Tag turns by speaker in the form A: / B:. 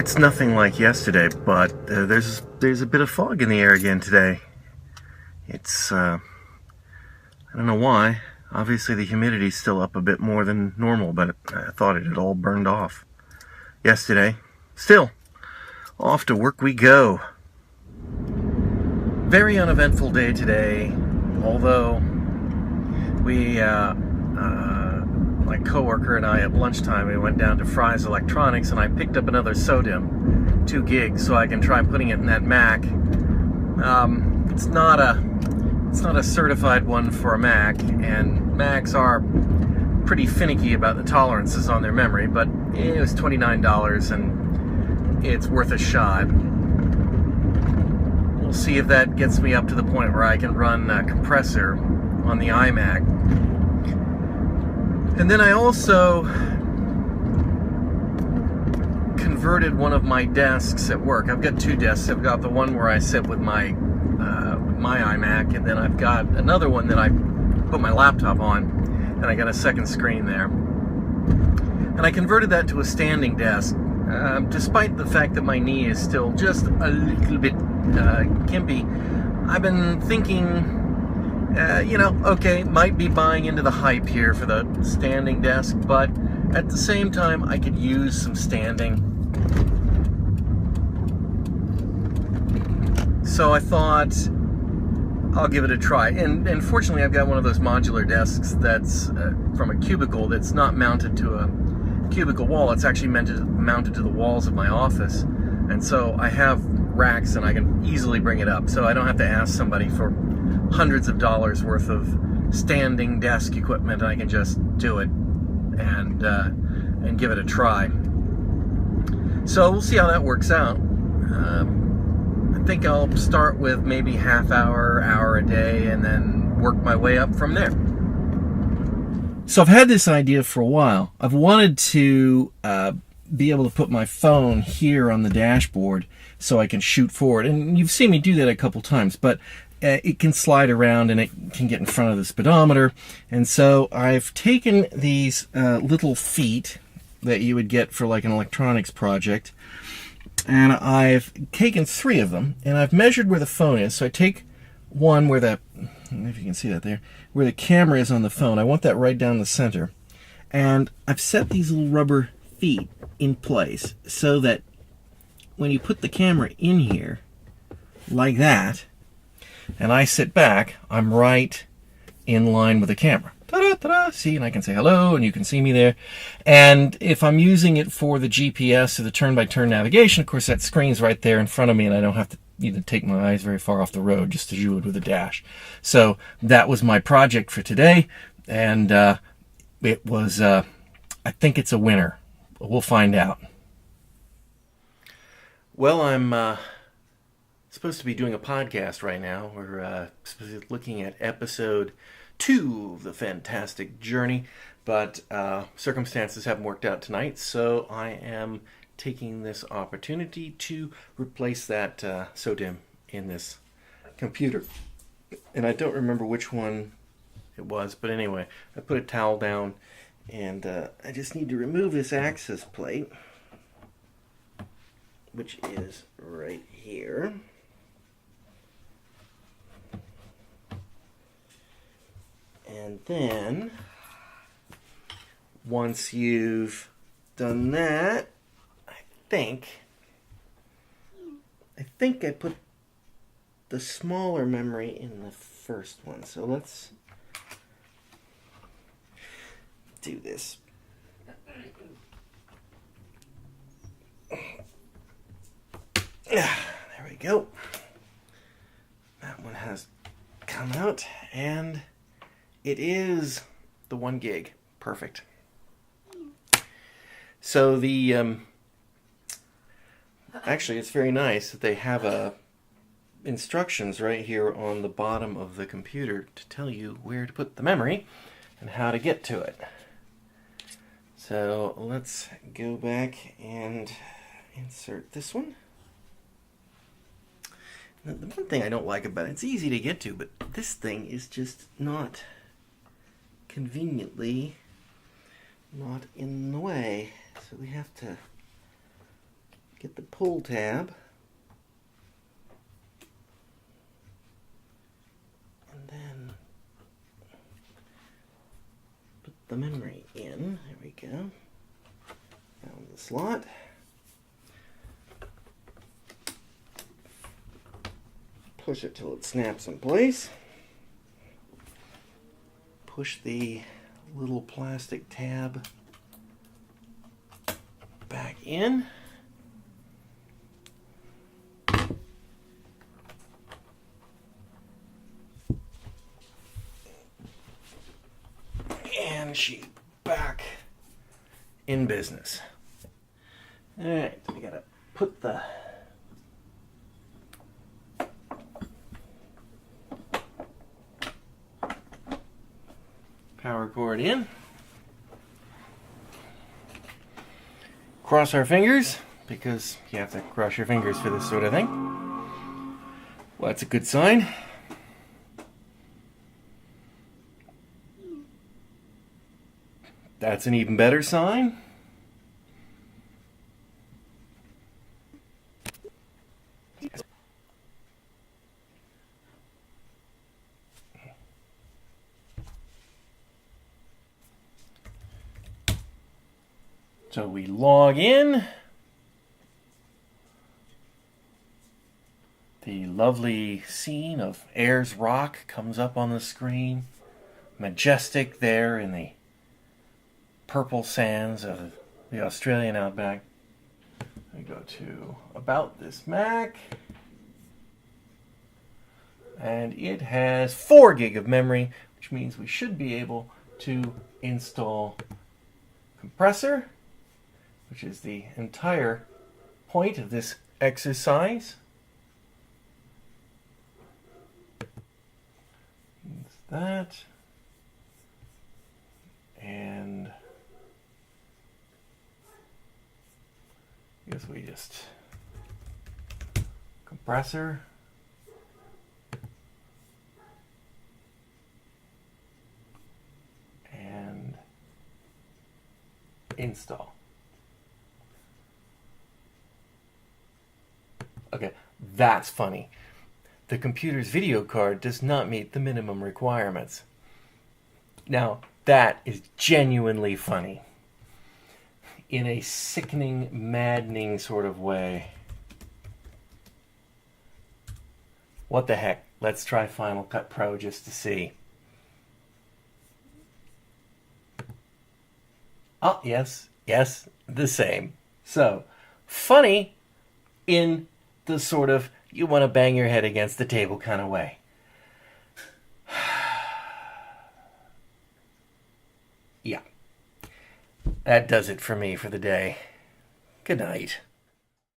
A: It's nothing like yesterday, but there's a bit of fog in the air again today. It's I don't know why. Obviously the humidity's still up a bit more than normal, but I thought it had all burned off yesterday. Still, off to work we go. Very uneventful day today, although my coworker and I at lunchtime, we went down to Fry's Electronics and I picked up another SODIMM, 2 gigs, so I can try putting it in that Mac. It's not a certified one for a Mac, and Macs are pretty finicky about the tolerances on their memory, but it was $29 and it's worth a shot. We'll see if that gets me up to the point where I can run a compressor on the iMac. And then I also converted one of my desks at work. I've got 2 desks. I've got the one where I sit with my iMac, and then I've got another one that I put my laptop on, and I got a second screen there. And I converted that to a standing desk, despite the fact that my knee is still just a little bit gimpy. I've been thinking, okay, might be buying into the hype here for the standing desk, but at the same time, I could use some standing. So I thought, I'll give it a try. And fortunately, I've got one of those modular desks that's from a cubicle that's not mounted to a cubicle wall. It's actually mounted to the walls of my office. And so I have racks and I can easily bring it up. So I don't have to ask somebody for hundreds of dollars worth of standing desk equipment. I can just do it and give it a try. So we'll see how that works out. I think I'll start with maybe half hour a day, and then work my way up from there. So I've had this idea for a while. I've wanted to be able to put my phone here on the dashboard so I can shoot forward. And you've seen me do that a couple times, but it can slide around and it can get in front of the speedometer. And so I've taken these little feet that you would get for like an electronics project, and I've taken 3 of them, and I've measured where the phone is. So I take one where I don't know if you can see that there, where the camera is on the phone. I want that right down the center. And I've set these little rubber feet in place so that when you put the camera in here, like that, and I sit back, I'm right in line with the camera. Ta-da, ta-da, see, and I can say hello, and you can see me there. And if I'm using it for the GPS or the turn-by-turn navigation, of course, that screen's right there in front of me, and I don't have to even take my eyes very far off the road just as you would with a dash. So that was my project for today, and it was, I think it's a winner. We'll find out. Well, I'm supposed to be doing a podcast right now. We're supposed to be looking at episode 2 of the Fantastic Journey, but circumstances haven't worked out tonight, so I am taking this opportunity to replace that SODIMM in this computer. And I don't remember which one it was, but anyway, I put a towel down, and I just need to remove this access plate, which is right here. And then, once you've done that, I think I put the smaller memory in the first one. So let's do this. There we go. That one has come out, and it is the 1 gig. Perfect. So the actually, it's very nice that they have instructions right here on the bottom of the computer to tell you where to put the memory and how to get to it. So let's go back and insert this one. The one thing I don't like about it, it's easy to get to, but this thing is just not conveniently not in the way. So we have to get the pull tab. And then put the memory in. There we go. Down the slot. Push it till it snaps in place. Push the little plastic tab back in. And she's back in business. All right, we gotta put the power cord in. Cross our fingers, because you have to cross your fingers for this sort of thing. Well, that's a good sign. That's an even better sign. So we log in. The lovely scene of Ayers Rock comes up on the screen. Majestic there in the purple sands of the Australian outback. I go to About This Mac. And it has 4 gig of memory, which means we should be able to install compressor, which is the entire point of this exercise. That. And I guess we just compressor. And install. Okay, that's funny. The computer's video card does not meet the minimum requirements. Now, that is genuinely funny. In a sickening, maddening sort of way. What the heck? Let's try Final Cut Pro just to see. Oh, yes, the same. So, funny in the sort of you want to bang your head against the table kind of way. Yeah. That does it for me for the day. Good night.